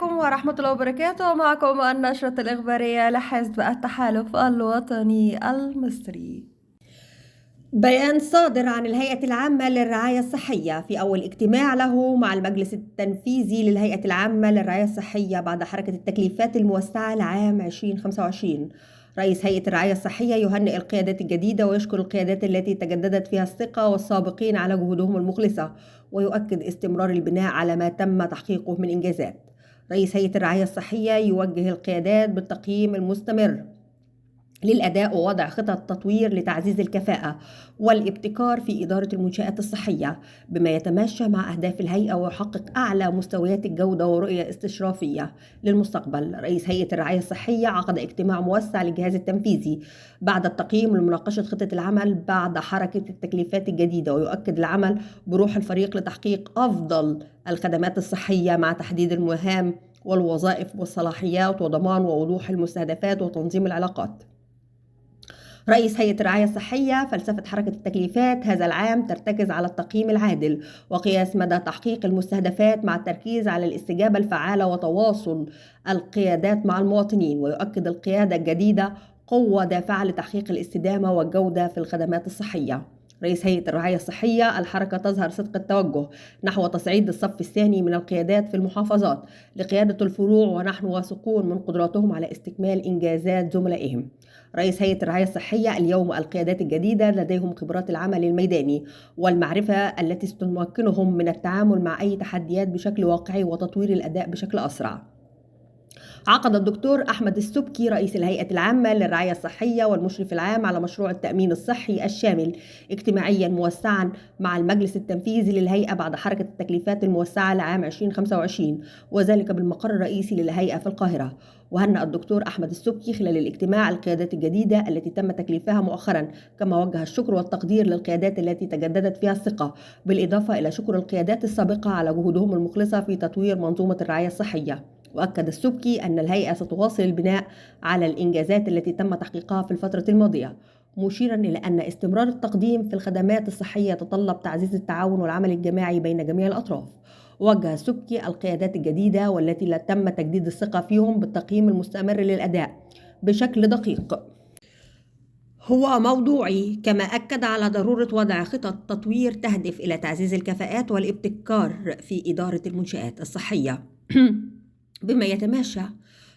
عليكم ورحمة الله وبركاته. معكم النشرة الإخبارية لحزب التحالف الوطني المصري. بيان صادر عن الهيئة العامة للرعاية الصحية في أول اجتماع له مع المجلس التنفيذي للهيئة العامة للرعاية الصحية بعد حركة التكليفات الموسعة لعام 2025. رئيس هيئة الرعاية الصحية يهنئ القيادات الجديدة ويشكر القيادات التي تجددت فيها الثقة والسابقين على جهودهم المخلصة، ويؤكد استمرار البناء على ما تم تحقيقه من إنجازات. رئيس هيئة الرعاية الصحية يوجه القيادات بالتقييم المستمر للأداء ووضع خطط تطوير لتعزيز الكفاءة والابتكار في إدارة المنشآت الصحية بما يتماشى مع أهداف الهيئة ويحقق أعلى مستويات الجودة ورؤية استشرافية للمستقبل. رئيس هيئة الرعاية الصحية عقد اجتماع موسع للجهاز التنفيذي بعد التقييم لمناقشة خطة العمل بعد حركة التكليفات الجديدة، ويؤكد العمل بروح الفريق لتحقيق أفضل الخدمات الصحية مع تحديد المهام والوظائف والصلاحيات وضمان ووضوح المستهدفات وتنظيم العلاقات. رئيس هيئة الرعاية الصحية فلسفة حركة التكليفات هذا العام ترتكز على التقييم العادل وقياس مدى تحقيق المستهدفات مع التركيز على الاستجابة الفعالة وتواصل القيادات مع المواطنين. ويؤكد القيادة الجديدة قوة دافعة لتحقيق الاستدامة والجودة في الخدمات الصحية. رئيس هيئة الرعاية الصحية الحركة تظهر صدق التوجه نحو تصعيد الصف الثاني من القيادات في المحافظات لقيادة الفروع، ونحن واثقون من قدراتهم على استكمال إنجازات زملائهم. رئيس هيئة الرعاية الصحية اليوم القيادات الجديدة لديهم خبرات العمل الميداني والمعرفة التي ستمكنهم من التعامل مع أي تحديات بشكل واقعي وتطوير الأداء بشكل أسرع. عقد الدكتور أحمد السبكي رئيس الهيئة العامة للرعاية الصحية والمشرف العام على مشروع التأمين الصحي الشامل اجتماعيا موسعا مع المجلس التنفيذي للهيئة بعد حركة التكليفات الموسعة لعام 2025، وذلك بالمقر الرئيسي للهيئة في القاهرة. وهنأ الدكتور أحمد السبكي خلال الاجتماع القيادات الجديدة التي تم تكليفها مؤخرا، كما وجه الشكر والتقدير للقيادات التي تجددت فيها الثقة، بالإضافة إلى شكر القيادات السابقة على جهودهم المخلصة في تطوير منظومة الرعاية الصحية. وأكد السبكي أن الهيئة ستواصل البناء على الإنجازات التي تم تحقيقها في الفترة الماضية، مشيرا إلى أن استمرار التقديم في الخدمات الصحية يتطلب تعزيز التعاون والعمل الجماعي بين جميع الأطراف. وجه السبكي القيادات الجديدة والتي تم تجديد الثقة فيهم بالتقييم المستمر للأداء بشكل دقيق هو موضوعي، كما أكد على ضرورة وضع خطط تطوير تهدف إلى تعزيز الكفاءات والابتكار في إدارة المنشآت الصحية بما يتماشى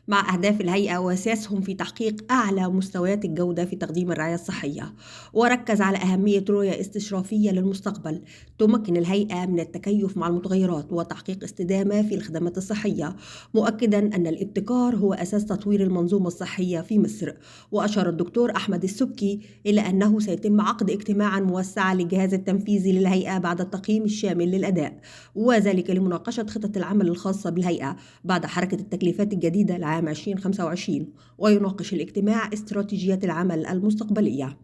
مع أهداف الهيئة وأساسهم في تحقيق أعلى مستويات الجودة في تقديم الرعاية الصحية. وركز على أهمية رؤية استشرافية للمستقبل تمكن الهيئة من التكيف مع المتغيرات وتحقيق استدامة في الخدمات الصحية، مؤكدا أن الابتكار هو أساس تطوير المنظومة الصحية في مصر. وأشار الدكتور أحمد السبكي إلى أنه سيتم عقد اجتماعا موسعا للجهاز التنفيذي للهيئة بعد التقييم الشامل للأداء، وذلك لمناقشة خطة العمل الخاصة بالهيئة بعد حركة التكليفات الجديدة لعام 2025، ويناقش الاجتماع استراتيجية العمل المستقبلية.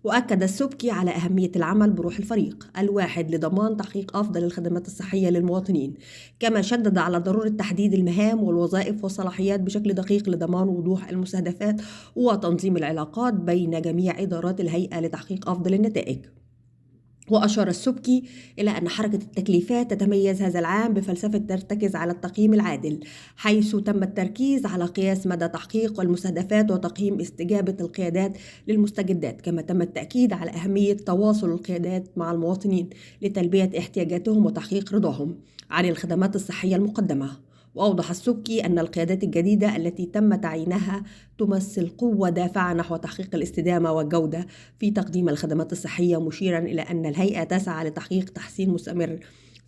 وأكد السبكي على أهمية العمل بروح الفريق الواحد لضمان تحقيق أفضل الخدمات الصحية للمواطنين، كما شدد على ضرورة تحديد المهام والوظائف والصلاحيات بشكل دقيق لضمان وضوح المستهدفات وتنظيم العلاقات بين جميع إدارات الهيئة لتحقيق أفضل النتائج. وأشار السبكي إلى أن حركة التكليفات تتميز هذا العام بفلسفة ترتكز على التقييم العادل، حيث تم التركيز على قياس مدى تحقيق المستهدفات وتقييم استجابة القيادات للمستجدات، كما تم التأكيد على أهمية تواصل القيادات مع المواطنين لتلبية احتياجاتهم وتحقيق رضاهم عن الخدمات الصحية المقدمة. وأوضح السبكي أن القيادات الجديدة التي تم تعيينها تمثل قوة دافعة نحو تحقيق الاستدامة والجودة في تقديم الخدمات الصحية، مشيرا إلى أن الهيئة تسعى لتحقيق تحسين مستمر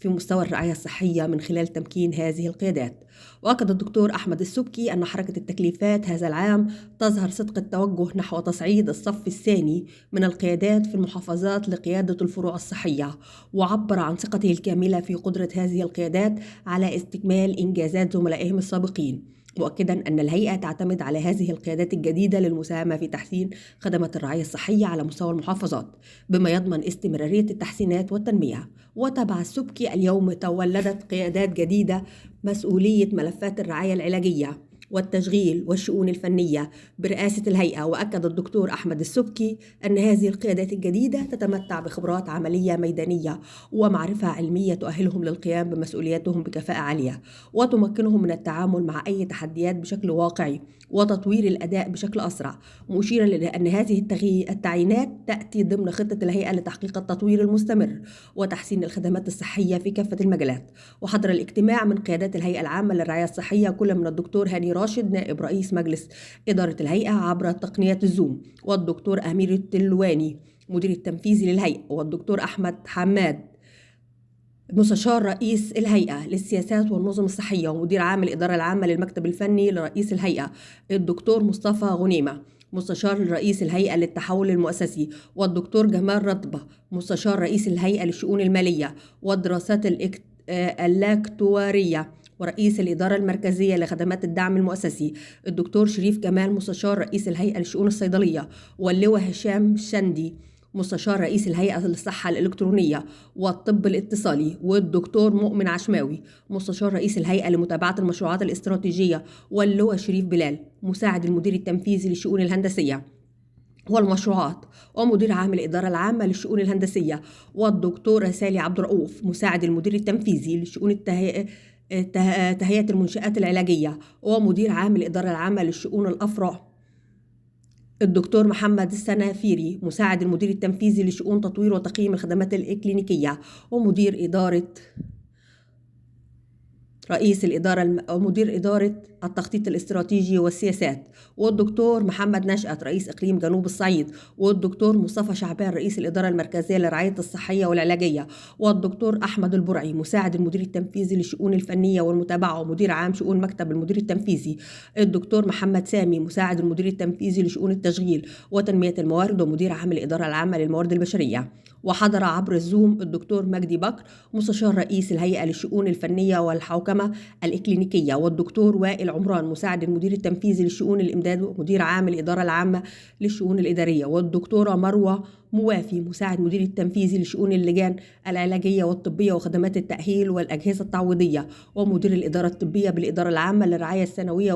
في مستوى الرعاية الصحية من خلال تمكين هذه القيادات. وأكد الدكتور أحمد السبكي أن حركة التكليفات هذا العام تظهر صدق التوجه نحو تصعيد الصف الثاني من القيادات في المحافظات لقيادة الفروع الصحية، وعبر عن ثقته الكاملة في قدرة هذه القيادات على استكمال إنجازات زملائهم السابقين، مؤكدا أن الهيئة تعتمد على هذه القيادات الجديدة للمساهمة في تحسين خدمات الرعاية الصحية على مستوى المحافظات بما يضمن استمرارية التحسينات والتنمية. وتبع السبكي اليوم تولدت قيادات جديدة مسؤولية ملفات الرعاية العلاجية والتشغيل والشؤون الفنية برئاسة الهيئة. وأكد الدكتور أحمد السبكي أن هذه القيادات الجديدة تتمتع بخبرات عملية ميدانية ومعرفة علمية تؤهلهم للقيام بمسؤولياتهم بكفاءة عالية، وتمكنهم من التعامل مع أي تحديات بشكل واقعي وتطوير الأداء بشكل أسرع، مشيرا إلى أن هذه التعيينات تأتي ضمن خطة الهيئة لتحقيق التطوير المستمر وتحسين الخدمات الصحية في كافة المجالات. وحضر الاجتماع من قيادات الهيئة العامة للرعاية الصحية كل من الدكتور هاني راشد نائب رئيس مجلس إدارة الهيئة عبر تقنية الزوم، والدكتور أمير التلواني مدير التنفيذي للهيئة، والدكتور أحمد حماد مستشار رئيس الهيئة للسياسات والنظم الصحية ومدير عام الإدارة العامة للمكتب الفني لرئيس الهيئة، الدكتور مصطفى غنيمة مستشار رئيس الهيئة للتحول المؤسسي، والدكتور جمال رطبة مستشار رئيس الهيئة للشؤون المالية والدراسات اللاكتوارية ورئيس الإدارة المركزية لخدمات الدعم المؤسسي، الدكتور شريف جمال مستشار رئيس الهيئة للشؤون الصيدلية، واللواء هشام شندي مستشار رئيس الهيئة للصحة الإلكترونية والطب الاتصالي، والدكتور مؤمن عشماوي مستشار رئيس الهيئة لمتابعة المشروعات الاستراتيجية، واللواء شريف بلال مساعد المدير التنفيذي للشؤون الهندسية والمشروعات ومدير عام الإدارة العامة للشؤون الهندسية، والدكتورة سالي عبد الرؤوف مساعد المدير التنفيذي لشؤون تهيئة المنشآت العلاجية ومدير عام الإدارة العامة للشؤون الأفرع، الدكتور محمد السنافيري مساعد المدير التنفيذي لشؤون تطوير وتقييم الخدمات الإكلينيكية ومدير إدارة رئيس الإدارة ومدير إدارة التخطيط الاستراتيجي والسياسات، والدكتور محمد نشأت رئيس إقليم جنوب الصعيد، والدكتور مصطفى شعبان رئيس الإدارة المركزية للرعاية الصحية والعلاجية، والدكتور أحمد البرعي مساعد المدير التنفيذي للشؤون الفنية والمتابعة ومدير عام شؤون مكتب المدير التنفيذي، الدكتور محمد سامي مساعد المدير التنفيذي لشؤون التشغيل وتنمية الموارد ومدير عام الإدارة العامة للموارد البشرية. وحضر عبر الزوم الدكتور مجدي بكر مستشار رئيس الهيئة للشؤون الفنية والحوكمة الإكلينيكية، والدكتور وائل عمران مساعد المدير التنفيذي لشؤون الإمداد ومدير عام الإدارة العامة للشؤون الإدارية، والدكتورة مروة موافي مساعد مدير التنفيذي لشؤون اللجان العلاجية والطبية وخدمات التأهيل والأجهزة التعويضية ومدير الإدارة الطبية بالإدارة العامة للرعاية الثانوية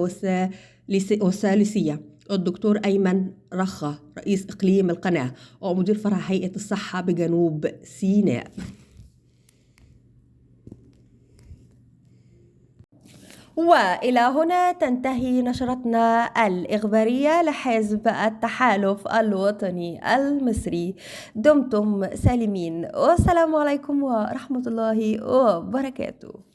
والثالثية، الدكتور أيمن رخة رئيس إقليم القناة ومدير فرع هيئة الصحة بجنوب سيناء. وإلى هنا تنتهي نشرتنا الإخبارية لحزب التحالف الوطني المصري. دمتم سالمين والسلام عليكم ورحمة الله وبركاته.